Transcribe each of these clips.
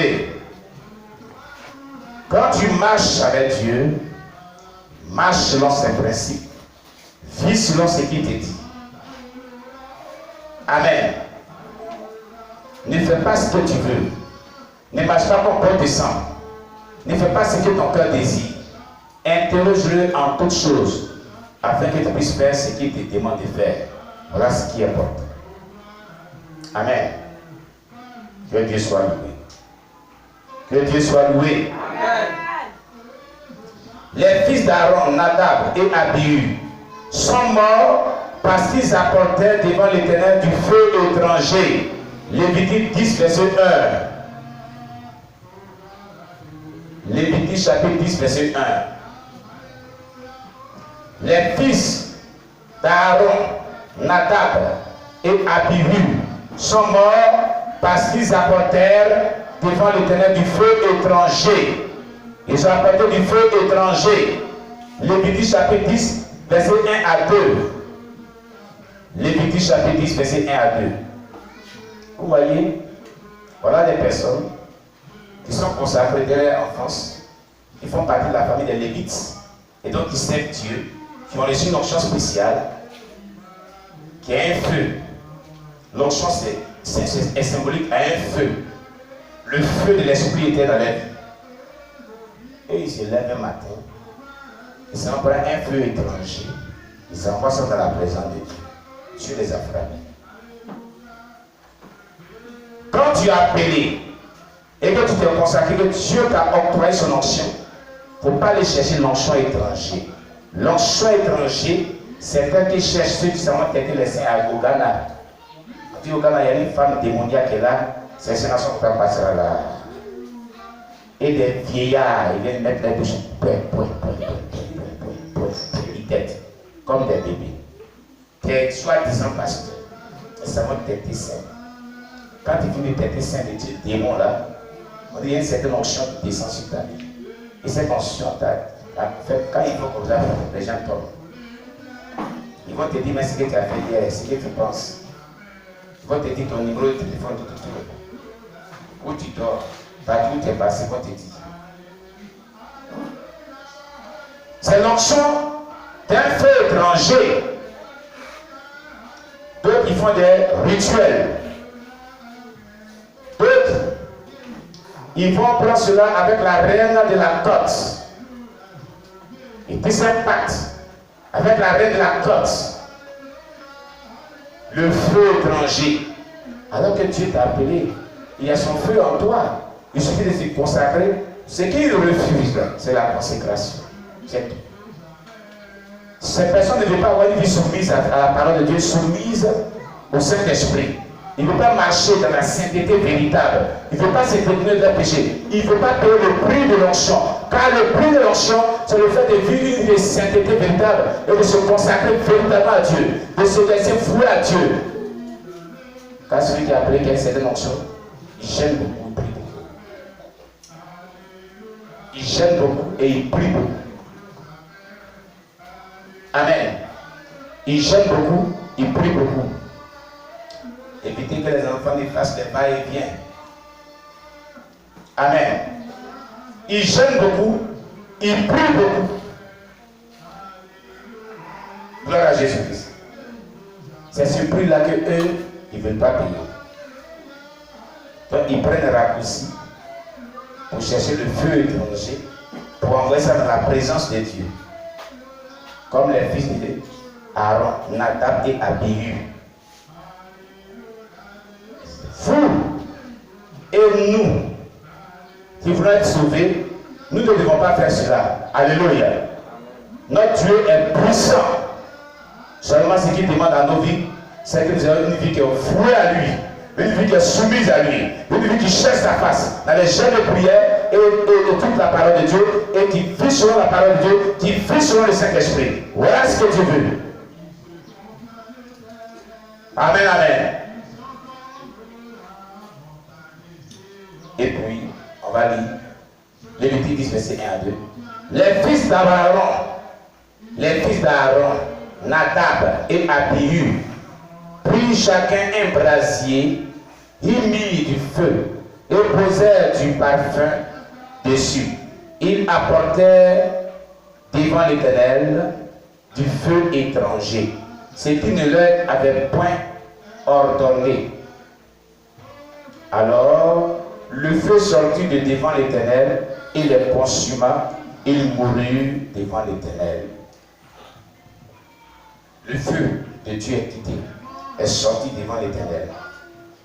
bien-aimé, quand tu marches avec Dieu, marche selon ses principes, vis selon ce qu'il te dit. Amen. Ne fais pas ce que tu veux. Ne marche pas comme bon te semble. Ne fais pas ce que ton cœur désire. Interroge-le en toutes choses, afin que tu puisses faire ce qu'il te demande de faire. Voilà ce qui importe. Amen. Que Dieu soit loué. Que Dieu soit loué. Amen. Les fils d'Aaron, Nadab et Abihu, sont morts parce qu'ils apportaient devant l'Éternel du feu étranger. Lévitique 10, verset 1. Lévitique chapitre 10, verset 1. Les fils d'Aaron, Nadab et Abihu sont morts parce qu'ils apportèrent devant l'Éternel du feu étranger. Ils ont apporté du feu étranger. Lévitique chapitre 10, verset 1 à 2. Lévitique chapitre 10, verset 1 à 2. Vous voyez, voilà des personnes qui sont consacrées dès leur enfance, qui font partie de la famille des Lévites, et donc qui servent Dieu, qui ont reçu une onction spéciale, qui a un feu. L'onction est symbolique à un feu. Le feu de l'esprit était dans leur vie. Et ils se lèvent un matin, ils s'envoient un feu étranger, ils s'envoient ça dans la présence de Dieu. Dieu les a frappés. Quand tu as appelé et que tu t'es consacré, que Dieu t'a octroyé son onction, il ne faut pas aller chercher l'onction étranger. L'onction étranger, c'est quelqu'un qui cherche ceux qui sont peut-être laissés au Ghana. Quand tu es au Ghana, il y a une femme démoniaque qui est là, c'est une nation qui va passer là. Et des vieillards, ils viennent mettre les bouches, ils têtent, comme des bébés. T'es soi-disant pasteur, ça va têter saint. Quand tu finis de têter saint de Dieu, démon là, on dit qu'il y a une certaine onction qui descend sur ta vie. Et cette onction, quand il faut comme ça, les gens tombent. Ils vont te dire, mais ce que tu as fait hier, ce que tu penses. Ils vont te dire ton numéro de téléphone, tout. Où tu dors. Partout où tu es passé, qu'on te dit. C'est l'onction d'un feu étranger. D'autres, ils font des rituels. D'autres, ils vont prendre cela avec la reine de la côte. Ils tissent un pacte avec la reine de la côte. Le feu étranger. Alors que Dieu t'a appelé, il y a son feu en toi. Il suffit de se consacrer. Ce qu'il refuse, c'est la consécration. C'est tout. Ces personnes ne veulent pas avoir une vie soumise à la parole de Dieu, soumise au Saint-Esprit. Il ne veut pas marcher dans la sainteté véritable. Il ne veut pas se détenir de leur péché. Il ne veut pas payer le prix de l'onction. Car le prix de l'onction, c'est le fait de vivre une vie de sainteté véritable et de se consacrer véritablement à Dieu, de se laisser vouer à Dieu. Car celui qui a appelé qu'il y a une certaine onction, il gêne beaucoup. Il gêne beaucoup et il prie beaucoup. Amen. Il gêne beaucoup, il prie beaucoup. Évitez que les enfants ne fassent des va-et-vient. Amen. Il gêne beaucoup, il prie beaucoup. Gloire à Jésus-Christ. C'est ce prix-là que eux, ils ne veulent pas payer. Donc ils prennent un raccourci pour chercher le feu étranger, pour envoyer ça dans la présence de Dieu. Comme les fils de Aaron, Nadab et Abihu. Vous et nous, qui voulons être sauvés, nous ne devons pas faire cela. Alléluia. Notre Dieu est puissant. Seulement ce qu'il demande à nos vies, c'est que nous ayons une vie qui est vouée à lui. Une vie qui est soumise à lui, une vie qui cherche sa face dans les jeûnes de prière et toute la parole de Dieu et qui vit selon la parole de Dieu, qui vit selon le Saint-Esprit. Voilà ce que Dieu veut. Amen, amen. Et puis, on va lire Lévitique 10, verset 1 à 2. Les fils d'Aaron, Nadab et Abihu, prirent chacun un brasier, y mirent du feu et posèrent du parfum dessus. Ils apportèrent devant l'Éternel du feu étranger, ce qui ne leur avait point ordonné. Alors le feu sortit de devant l'Éternel et les consuma. Ils moururent devant l'Éternel. Le feu de Dieu est sorti devant l'Éternel.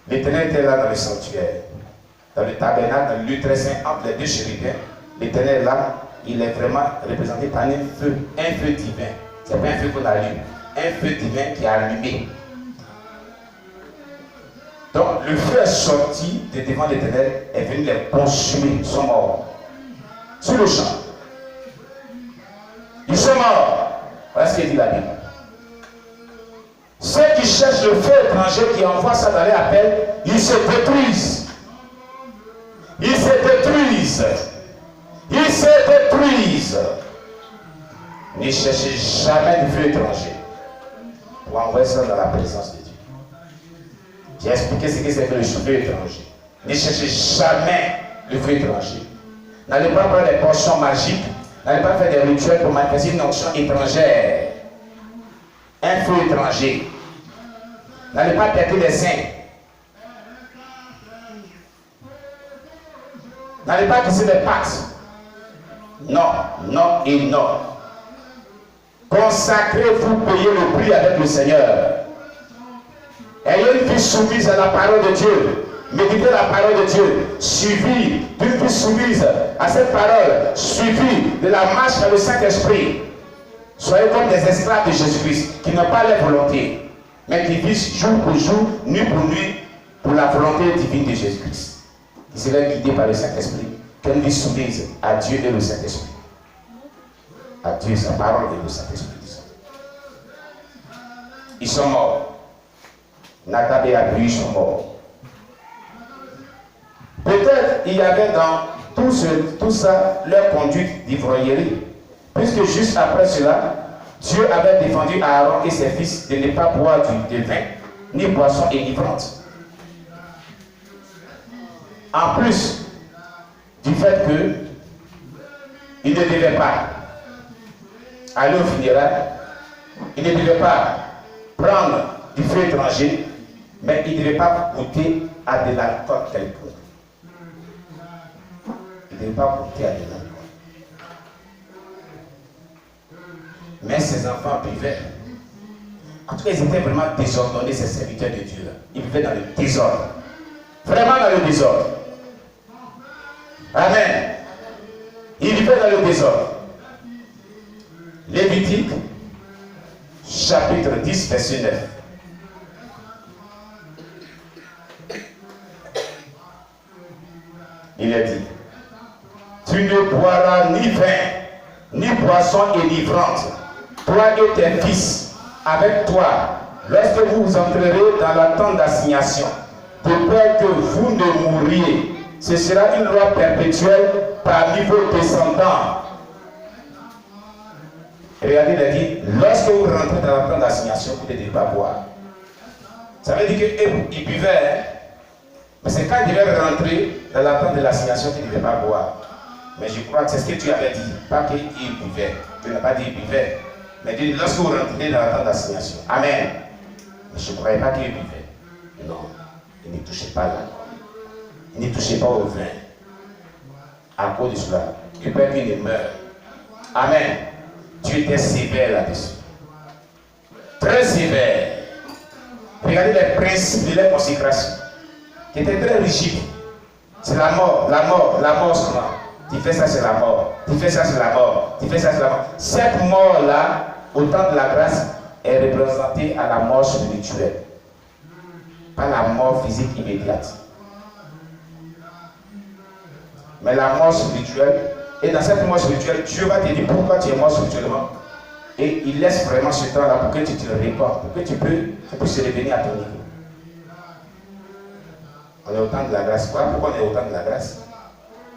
L'Éternel était là dans le sanctuaire, dans le tabernacle, dans le lieu très saint, entre les deux chérubins. L'Éternel là, il est vraiment représenté par un feu divin. Ce n'est pas un feu qu'on allume, un feu divin qui est allumé. Donc le feu est sorti de devant l'Éternel, est venu les consumer, ils sont morts. Sur le champ. Ils sont morts. Voilà ce qu'il dit la Bible. Ceux qui cherchent le feu étranger, qui envoient ça dans les appels, ils se détruisent. Ils se détruisent. Ils se détruisent. Ne cherchez jamais le feu étranger pour envoyer ça dans la présence de Dieu. J'ai expliqué ce que c'est que le feu étranger. Ne cherchez jamais le feu étranger. N'allez pas prendre des potions magiques. N'allez pas faire des rituels pour manifester une onction étrangère. Un feu étranger. N'allez pas péter les saints. N'allez pas casser des pactes. Non, non et non. Consacrez-vous, payez le prix avec le Seigneur. Ayez une vie soumise à la parole de Dieu. Méditez la parole de Dieu. Suivi d'une vie soumise à cette parole. Suivi de la marche vers le Saint-Esprit. Soyez comme des esclaves de Jésus-Christ qui n'ont pas leur volonté, mais qui vivent jour pour jour, nuit pour la volonté divine de Jésus-Christ. Qui seraient guidés par le Saint-Esprit. Qu'une vie soumise à Dieu et le Saint-Esprit. À Dieu, sa parole et le Saint-Esprit. Ils sont morts. Nadab et Abihu sont morts. Peut-être il y avait dans tout ça leur conduite d'ivrognerie. Puisque juste après cela, Dieu avait défendu Aaron et ses fils de ne pas boire du vin, ni boisson enivrante. En plus du fait qu'ils ne devaient pas aller au funérailles, ils ne devaient pas prendre du feu étranger, mais ils ne devaient pas goûter à de l'alcool quelconque. Ils ne devaient pas goûter à de l'alcool. Mais ces enfants buvaient. En tout cas, ils étaient vraiment désordonnés, ces serviteurs de Dieu. Ils vivaient dans le désordre. Vraiment dans le désordre. Amen. Ils vivaient dans le désordre. Lévitique, chapitre 10, verset 9. Il est dit, tu ne boiras ni vin, ni boisson enivrante, toi et tes fils, avec toi, lorsque vous entrerez dans la tente d'assignation, de peur que vous ne mouriez. Ce sera une loi perpétuelle parmi vos descendants. Regardez, il a dit, lorsque vous rentrez dans la tente d'assignation, vous ne devez pas boire. Ça veut dire qu'ils buvaient, hein? Mais c'est quand ils devaient rentrer dans la tente de l'assignation qu'ils ne devaient pas boire. Mais je crois que c'est ce que tu avais dit, pas qu'ils buvaient. Tu n'as pas dit qu'ils buvaient. Mais dit, lorsque vous rentrez dans la tente d'assignation. Amen. Mais je ne croyais pas qu'ils buvaient. Non, ils ne touchaient pas l'alcool. Ils ne touchaient pas au vin. À cause de cela, ils peuvent qu'ils ne meurent. Amen. Dieu était sévère là-dessus. Très sévère. Regardez les principes de la consécration. Qui étaient très rigides. C'est la mort, la mort, la mort seulement. Tu fais ça, c'est la mort. Tu fais ça, c'est la mort. Tu fais ça, c'est la mort. Cette mort-là, au temps de la grâce, est représentée à la mort spirituelle. Pas la mort physique immédiate. Mais la mort spirituelle, et dans cette mort spirituelle, Dieu va te dire pourquoi tu es mort spirituellement. Et il laisse vraiment ce temps-là pour que tu te répondes, pour que tu puisses revenir à ton niveau. On est au temps de la grâce. Pourquoi on est au temps de la grâce?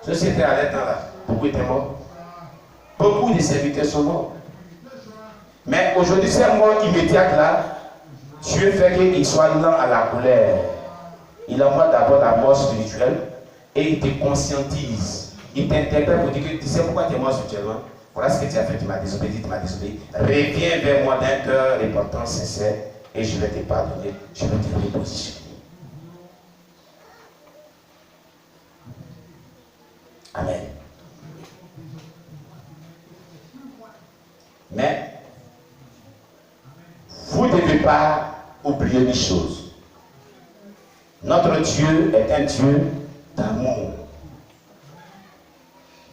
Ceci était à l'état-là. Beaucoup étaient morts. Beaucoup de serviteurs sont morts. Mais aujourd'hui, cette mort immédiate-là, Dieu fait qu'il soit lent à la colère. Il envoie d'abord la mort spirituelle. et il te conscientise. Il t'interpelle pour dire que tu sais pourquoi tu es mort spirituellement. Voilà ce que tu as fait, tu m'as désobéi, tu m'as désobéi. Reviens vers moi d'un cœur repentant, sincère, et je vais te pardonner, je vais te repositionner. Amen. Mais vous ne devez pas oublier une chose. Notre Dieu est un Dieu d'amour.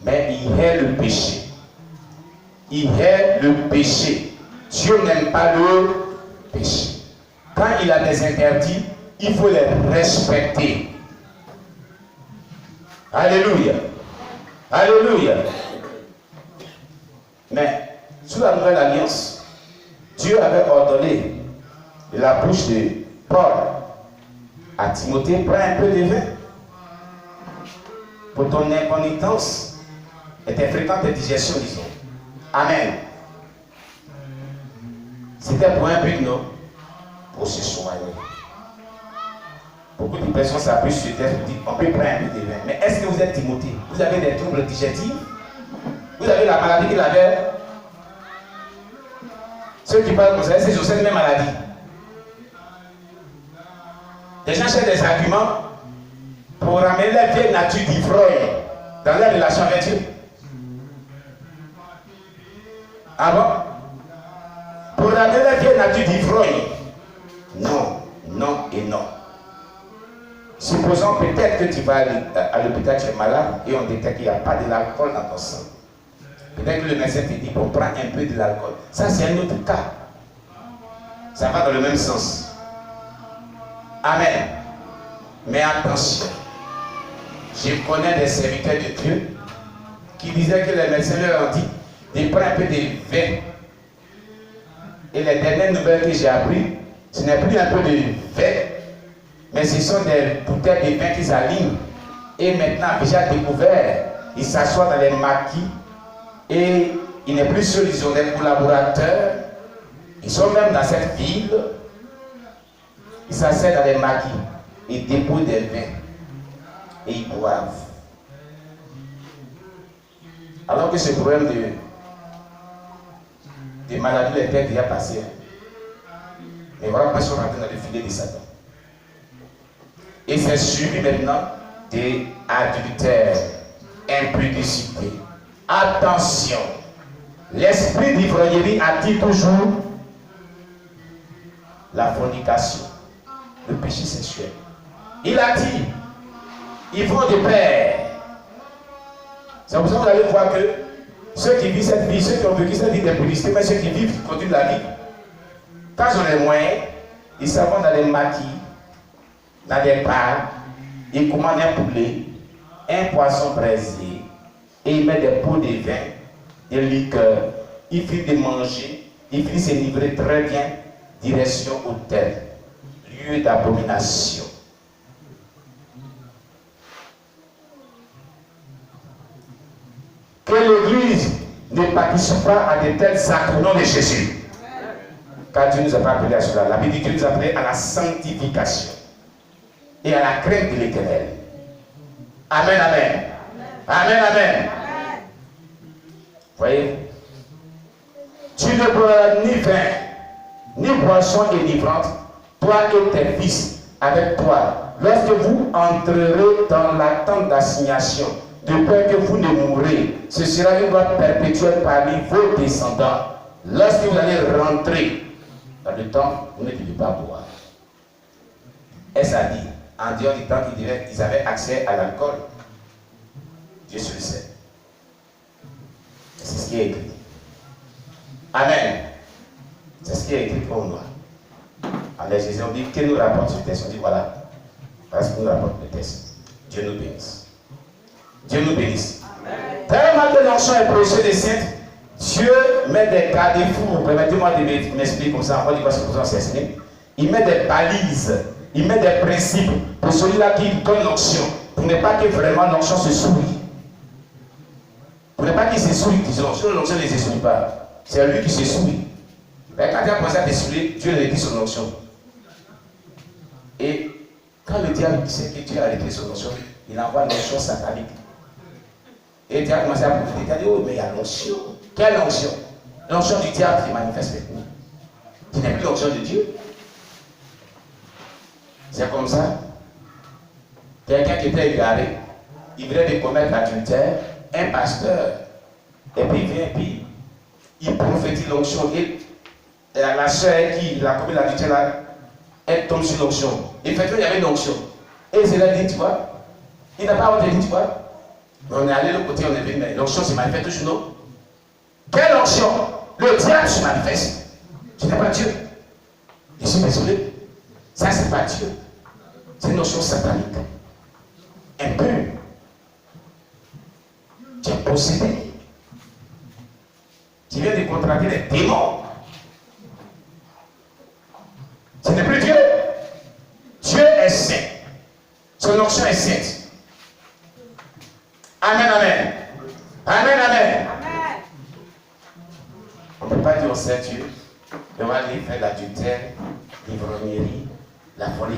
Mais il hait le péché. Il hait le péché. Dieu n'aime pas le péché. Quand il a des interdits, il faut les respecter. Alléluia. Alléluia. Mais sous la nouvelle alliance, Dieu avait ordonné de la bouche de Paul à Timothée, prends un peu de vin pour ton impenitence et tes fréquentes digestions, disons. Amen. C'était pour un but, non? Pour se soigner. Beaucoup de personnes s'appuient sur le texte pour dire on peut prendre un peu de vin. Mais est-ce que vous êtes Timothée? Vous avez des troubles digestifs? Vous avez la maladie qu'il avait? Ceux qui parlent comme ça, c'est sur cette même maladie. Les gens cherchent des arguments pour ramener la vieille nature d'ivrogne dans leur relation avec Dieu. Ah bon? Pour ramener la vieille nature d'ivrogne. Non, non et non. Supposons peut-être que tu vas à l'hôpital, tu es malade et on détecte qu'il n'y a pas de l'alcool dans ton sang. Peut-être que le médecin te dit qu'on prend un peu de l'alcool. Ça, c'est un autre cas. Ça va dans le même sens. Amen. Mais attention. Je connais des serviteurs de Dieu qui disaient que les médecins leur ont dit de prendre un peu de vin. Et les dernières nouvelles que j'ai apprises, ce n'est plus un peu de vin, mais ce sont des bouteilles de vin qui s'alignent. Et maintenant, déjà découvert, ils s'assoient dans les maquis et il n'est plus seul, ils ont des collaborateurs. Ils sont même dans cette ville. Ils s'asseyent dans les maquis. Ils déposent des vins. Et ils boivent. Alors que ce problème de maladie était déjà passé. Mais voilà pourquoi ils sont rentrés dans le filet de Satan. Et c'est suivi maintenant des adultères, impudicité. Attention, l'esprit d'ivrognerie attire toujours la fornication, le péché sexuel. Il attire, ils vont de pair. C'est pour ça que vous allez voir que ceux qui vivent cette vie, ceux qui ont vécu cette vie d'impudicité, mais ceux qui vivent, qui continuent la vie, quand ils ont les moyens, ils s'en vont dans les maquis, dans des bars, ils commandent un poulet, un poisson braisé, et ils mettent des pots de vin, des liqueurs, ils finissent de manger, ils finissent de s'enivrer très bien, direction hôtel, lieu d'abomination. Que l'Église ne participe pas à de tels actes au nom de Jésus. Car Dieu nous a pas appelés à cela. La Bible dit que Dieu nous a appelés à la sanctification et à la crainte de l'Éternel. Amen, amen. Amen, amen. Voyez, tu ne bois ni vin, ni boisson délivrante, toi et tes fils avec toi, lorsque vous entrerez dans la tente d'assignation, de peur que vous ne mourrez. Ce sera une loi perpétuelle parmi vos descendants. Lorsque vous allez rentrer dans le temps, vous ne devez pas boire. Est-ce à dire, en dehors du temps qu'ils avaient accès à l'alcool? Dieu se le sait. C'est ce qui est écrit. Amen. C'est ce qui est écrit pour nous. En Jésus, on dit, que nous rapporte ce texte? On dit, voilà. Parce que nous rapporte le texte. Dieu nous bénisse. Dieu nous bénisse. Tellement que l'onction est prêchée des saintes, Dieu met des garde-fous. Permettez-moi de m'expliquer comme ça. On va dire quoi c'est pour ça s'exprime. Il met des balises. Il met des principes pour celui-là qui donne l'onction. Pour ne pas que vraiment l'onction se souille. Pour ne pas qu'il se souille, disons. Sinon l'onction ne se souille pas. C'est lui qui se souille. Mais quand il a commencé à te souiller, Dieu réduit son onction. Et quand le diable sait que Dieu a réduit son onction, il envoie l'onction satanique. Et le diable a commencé à profiter. Il a dit, oh, mais il y a l'onction. Quelle onction? L'onction du diable qui manifeste maintenant. Ce n'est plus l'onction de Dieu. C'est comme ça. Quelqu'un qui était égaré, il venait de commettre l'adultère, un pasteur, et puis il vient, et puis il prophétise l'onction. Et la soeur qui a commis l'adultère là, elle tombe sur l'onction. Effectivement, il y avait une onction. Et il s'est dit, tu vois, il n'a pas honte de dire, tu vois. On est allé de l'autre côté, on est venu, mais l'onction se manifeste toujours, non? Quelle onction? Le diable se manifeste. Ce n'est pas Dieu. Je suis désolé. Ça, c'est pas Dieu. C'est une notion satanique. Impure. Tu es possédé. Tu viens de contracter les démons. Ce n'est plus Dieu. Dieu est saint. Son onction est sainte. Amen, amen. Amen, amen. On ne peut pas dire au Saint Dieu, on va aller faire l'adultère, l'ivrognerie, la folie.